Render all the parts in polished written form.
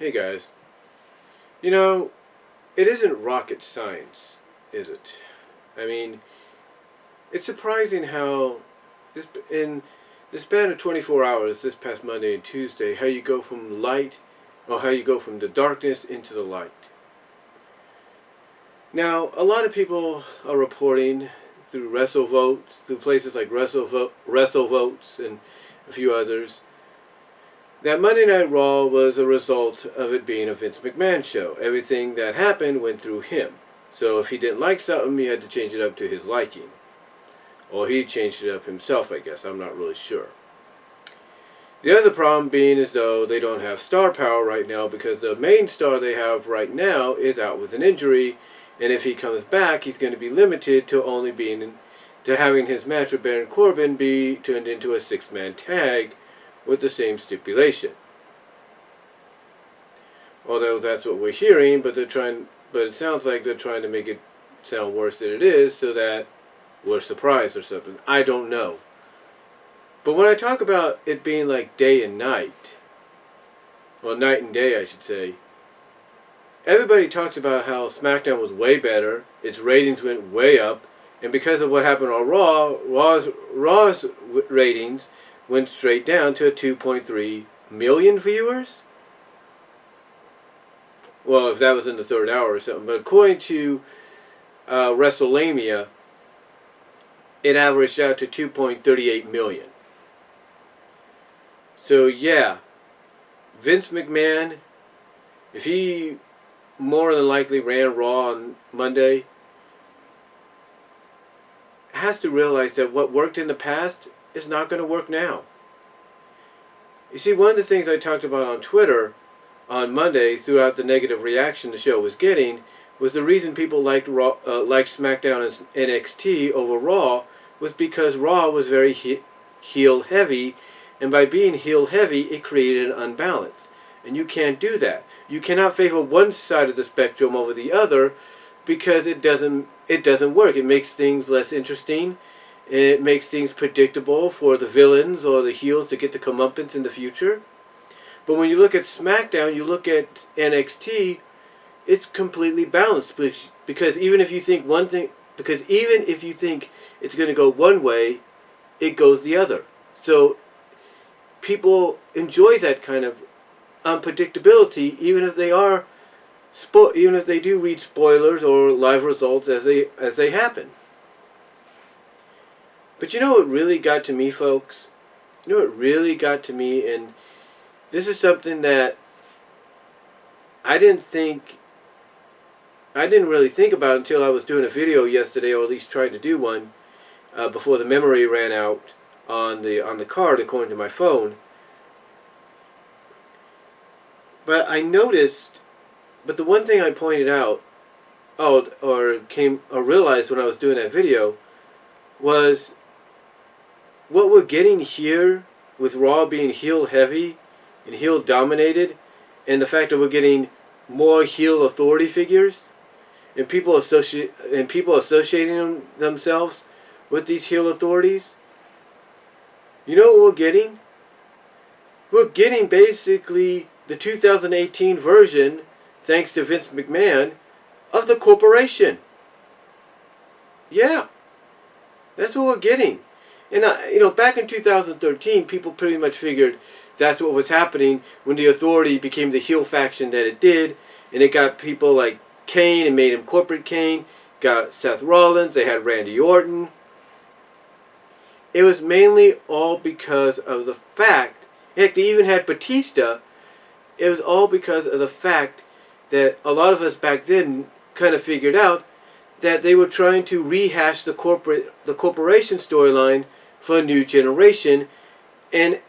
Hey guys, you know, it isn't rocket science, is it? I mean, it's surprising how in the span of 24 hours, this past Monday and Tuesday, how you go from light, or how you go from the darkness into the light. Now, a lot of people are reporting through WrestleVotes, through places like WrestleVotes and a few others, that Monday Night Raw was a result of it being a Vince McMahon show. Everything that happened went through him. So if he didn't like something, he had to change it up to his liking. Or he changed it up himself, I guess. I'm not really sure. The other problem being as though they don't have star power right now because the main star they have right now is out with an injury. And if he comes back, he's going to be limited to only to having his match with Baron Corbin be turned into a six-man tag with the same stipulation. Although that's what we're hearing, but it sounds like they're trying to make it sound worse than it is so that we're surprised or something. I don't know. But when I talk about it being like day and night, well, night and day I should say, everybody talks about how Smackdown was way better, its ratings went way up, and because of what happened on Raw, Raw's ratings went straight down to 2.3 million viewers. Well, if that was in the third hour or something. But according to WrestleMania, it averaged out to 2.38 million. So yeah, Vince McMahon, if he more than likely ran Raw on Monday, has to realize that what worked in the past is not going to work now. You see, one of the things I talked about on Twitter on Monday throughout the negative reaction the show was getting was the reason people liked SmackDown and NXT over Raw was because Raw was very heel heavy, and by being heel heavy it created an unbalance. And you can't do that. You cannot favor one side of the spectrum over the other because it doesn't work. It makes things less interesting. It makes things predictable for the villains or the heels to get the comeuppance in the future. But when you look at SmackDown, you look at NXT, it's completely balanced. Because even if you think it's going to go one way, it goes the other. So people enjoy that kind of unpredictability, even if they do read spoilers or live results as they happen. But you know what really got to me, folks? You know what really got to me, and this is something that I didn't really think about until I was doing a video yesterday, or at least trying to do one, before the memory ran out on the card according to my phone. But I noticed, but the one thing I pointed out, or realized when I was doing that video, was what we're getting here with Raw being heel heavy and heel dominated, and the fact that we're getting more heel authority figures, and people associating themselves with these heel authorities. You know what we're getting? We're getting basically the 2018 version, thanks to Vince McMahon, of the corporation. Yeah, that's what we're getting. And back in 2013, people pretty much figured that's what was happening when the Authority became the heel faction that it did, and it got people like Kane and made him Corporate Kane, got Seth Rollins, they had Randy Orton. It was mainly all because of the fact, heck, they even had Batista. It was all because of the fact that a lot of us back then kind of figured out that they were trying to rehash the corporation storyline for a new generation, and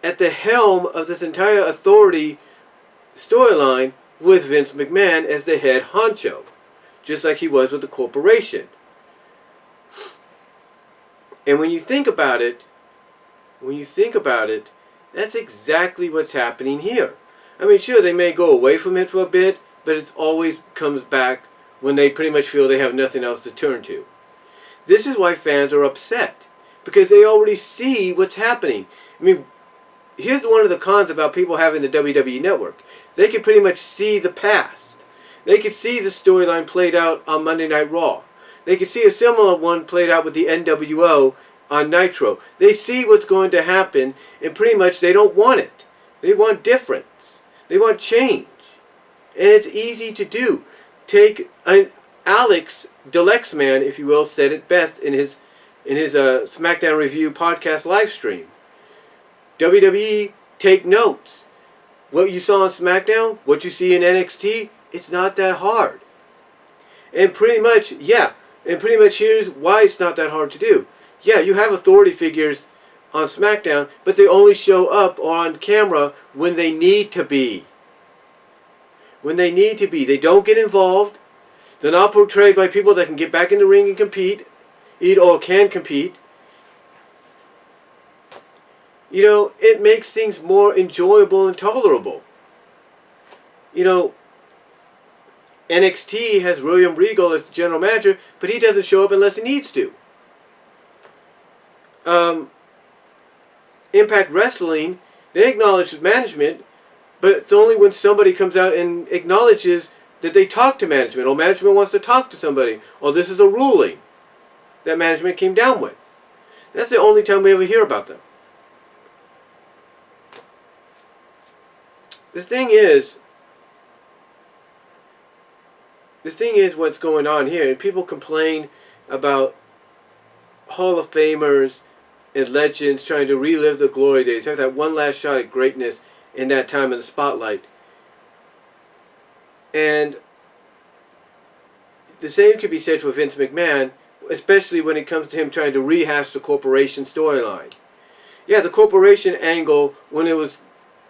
at the helm of this entire Authority storyline with Vince McMahon as the head honcho, just like he was with the corporation. And when you think about it, that's exactly what's happening here. I mean, sure, they may go away from it for a bit, but it always comes back when they pretty much feel they have nothing else to turn to. This is why fans are upset, because they already see what's happening. I mean, here's one of the cons about people having the WWE Network. they could pretty much see the past. They could see the storyline played out on Monday Night Raw. They could see a similar one played out with the NWO on Nitro. They see what's going to happen, and pretty much they don't want it. They want difference. They want change. And it's easy to do. Alex Delexman, if you will, said it best in his Smackdown Review podcast live stream. WWE, take notes. What you saw on SmackDown, what you see in NXT, it's not that hard. And pretty much here's why it's not that hard to do. Yeah, you have authority figures on SmackDown, but they only show up on camera when they need to be. When they need to be. They don't get involved. They're not portrayed by people that can get back in the ring and compete, or can compete. You know, it makes things more enjoyable and tolerable. You know, NXT has William Regal as the general manager, but he doesn't show up unless he needs to. Impact Wrestling, they acknowledge management, but it's only when somebody comes out and acknowledges that they talk to management, or management wants to talk to somebody, or this is a ruling that management came down with. That's the only time we ever hear about them. The thing is what's going on here, and people complain about Hall of Famers and legends trying to relive the glory days, have that one last shot at greatness in that time in the spotlight. And the same could be said for Vince McMahon, especially when it comes to him trying to rehash the corporation storyline. Yeah, the corporation angle, when it was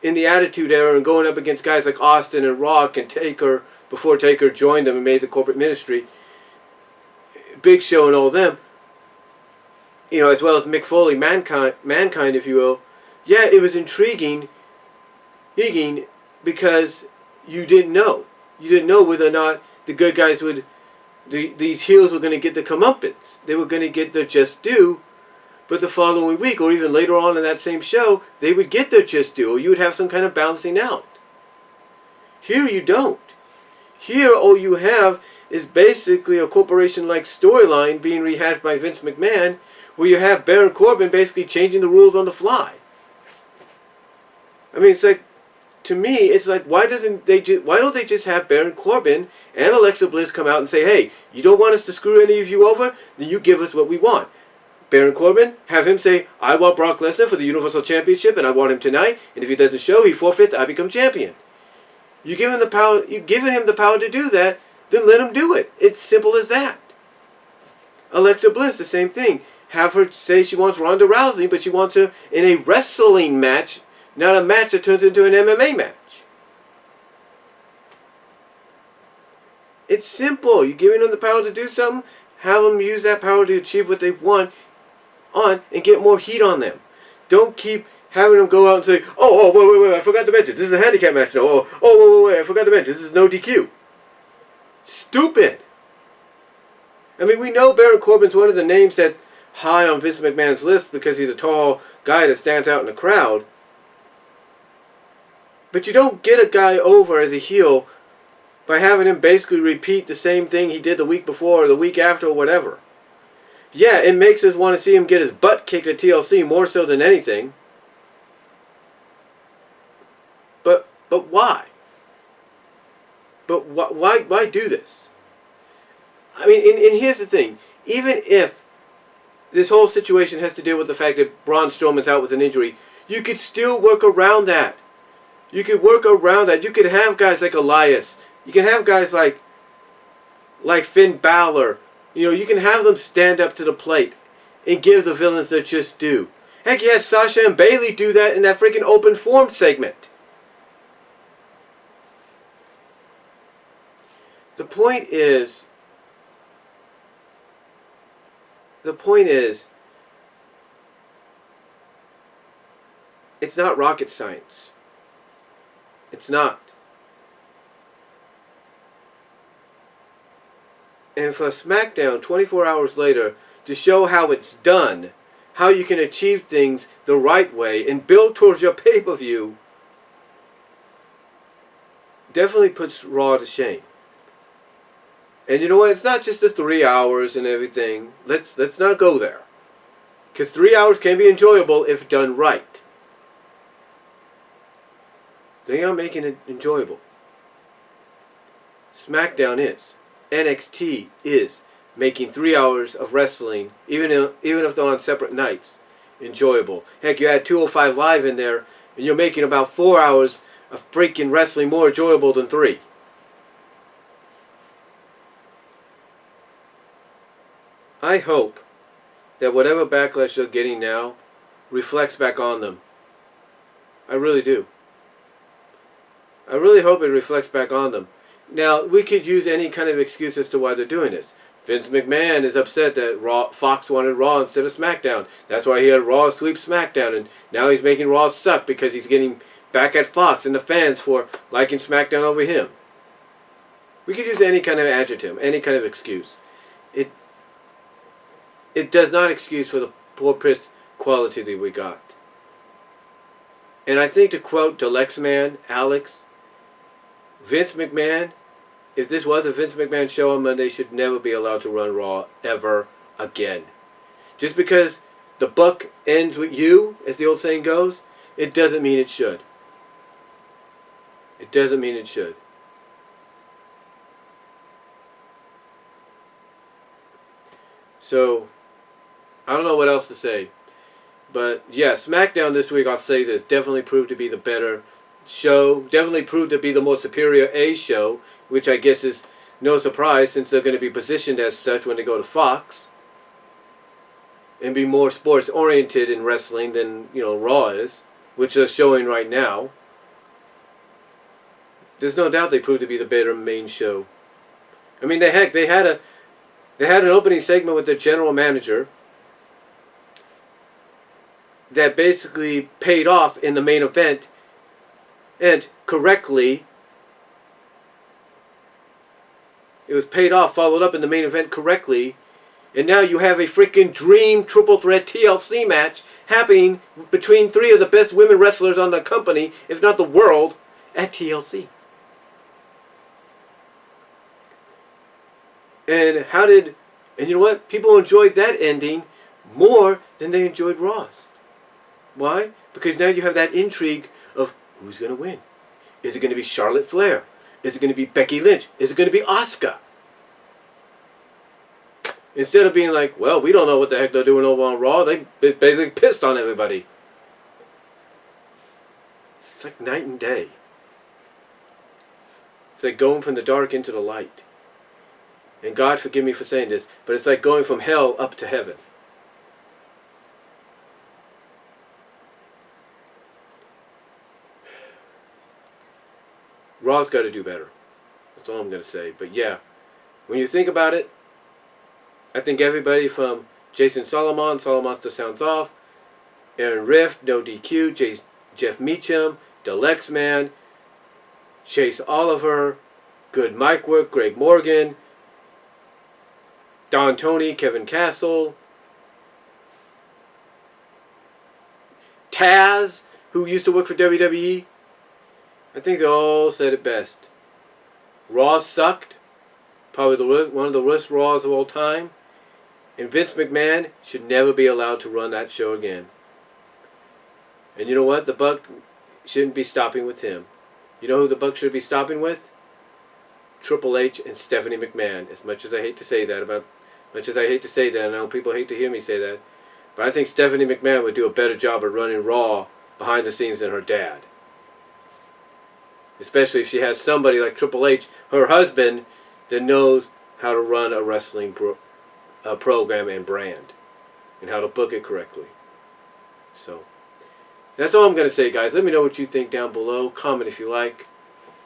in the Attitude Era and going up against guys like Austin and Rock and Taker, before Taker joined them and made the corporate ministry, Big Show and all them, you know, as well as Mick Foley, Mankind, if you will. Yeah, it was intriguing because you didn't know. You didn't know whether or not the good guys would, these heels were going to get the comeuppance. They were going to get their just due, but the following week, or even later on in that same show, they would get their just due, or you would have some kind of balancing out. Here you don't. Here all you have is basically a corporation-like storyline being rehashed by Vince McMahon, where you have Baron Corbin basically changing the rules on the fly. I mean, it's like, to me, it's like, why don't they just have Baron Corbin and Alexa Bliss come out and say, hey, you don't want us to screw any of you over? Then you give us what we want. Baron Corbin, have him say, I want Brock Lesnar for the Universal Championship, and I want him tonight, and if he doesn't show, he forfeits, I become champion. You give him the power, you've given him the power to do that, then let him do it. It's simple as that. Alexa Bliss, the same thing. Have her say she wants Ronda Rousey, but she wants her in a wrestling match, not a match that turns into an MMA match. It's simple. You're giving them the power to do something, have them use that power to achieve what they want on and get more heat on them. Don't keep having them go out and say, wait, I forgot to mention, this is a handicap match now. Wait, I forgot to mention, this is no DQ. Stupid. I mean, we know Baron Corbin's one of the names that's high on Vince McMahon's list because he's a tall guy that stands out in the crowd. But you don't get a guy over as a heel by having him basically repeat the same thing he did the week before or the week after or whatever. Yeah, it makes us want to see him get his butt kicked at TLC more so than anything. But why? But why do this? I mean, and here's the thing. Even if this whole situation has to deal with the fact that Braun Strowman's out with an injury, you could still work around that. You could work around that. You could have guys like Elias. You can have guys like Finn Balor. You know, you can have them stand up to the plate and give the villains their just due. Heck, you had Sasha and Bayley do that in that freaking open forum segment. The point is, it's not rocket science. It's not. And for SmackDown, 24 hours later, to show how it's done, how you can achieve things the right way and build towards your pay-per-view, definitely puts Raw to shame. And you know what? It's not just the 3 hours and everything. Let's not go there. Because 3 hours can be enjoyable if done right. They are making it enjoyable. Smackdown is. NXT is making 3 hours of wrestling, even if they're on separate nights, enjoyable. Heck, you add 205 Live in there, and you're making about 4 hours of freaking wrestling more enjoyable than 3. I hope that whatever backlash they're getting now reflects back on them. I really do. I really hope it reflects back on them. Now, we could use any kind of excuse as to why they're doing this. Vince McMahon is upset that Fox wanted Raw instead of SmackDown. That's why he had Raw sweep SmackDown, and now he's making Raw suck because he's getting back at Fox and the fans for liking SmackDown over him. We could use any kind of adjective, any kind of excuse. It does not excuse for the poor piss quality that we got. And I think, to quote Deluxe Man, Alex, Vince McMahon, if this was a Vince McMahon show on Monday, should never be allowed to run Raw ever again. Just because the buck ends with you, as the old saying goes, it doesn't mean it should. It doesn't mean it should. So, I don't know what else to say. But, yeah, SmackDown this week, I'll say this, definitely proved to be the better show. Definitely proved to be the more superior A show, which I guess is no surprise since they're going to be positioned as such when they go to Fox. And be more sports-oriented in wrestling than, Raw is, which they're showing right now. There's no doubt they proved to be the better main show. I mean, they had an opening segment with their general manager that basically paid off in the main event, and correctly, it was paid off, followed up in the main event correctly, and now you have a freaking dream triple threat TLC match happening between 3 of the best women wrestlers on the company, if not the world, at TLC. And you know what? People enjoyed that ending more than they enjoyed Raw's. Why? Because now you have that intrigue of who's going to win. Is it going to be Charlotte Flair? Is it going to be Becky Lynch? Is it going to be Asuka? Instead of being like, well, we don't know what the heck they're doing over on Raw. They basically pissed on everybody. It's like night and day. It's like going from the dark into the light. And God forgive me for saying this, but it's like going from hell up to heaven. Raw's got to do better. That's all I'm going to say. But yeah, when you think about it, I think everybody from Jason Solomon still sounds off, Aaron Rift, No DQ, Jeff Meacham, Deluxe Man, Chase Oliver, good mic work, Greg Morgan, Don Tony, Kevin Castle, Taz, who used to work for WWE. I think they all said it best. Raw sucked. Probably one of the worst Raws of all time. And Vince McMahon should never be allowed to run that show again. And you know what? The buck shouldn't be stopping with him. You know who the buck should be stopping with? Triple H and Stephanie McMahon. As much as I hate to say that, I know people hate to hear me say that, but I think Stephanie McMahon would do a better job of running Raw behind the scenes than her dad. Especially if she has somebody like Triple H, her husband, that knows how to run a wrestling program and brand, and how to book it correctly. So, that's all I'm going to say, guys. Let me know what you think down below. Comment if you like.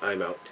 I'm out.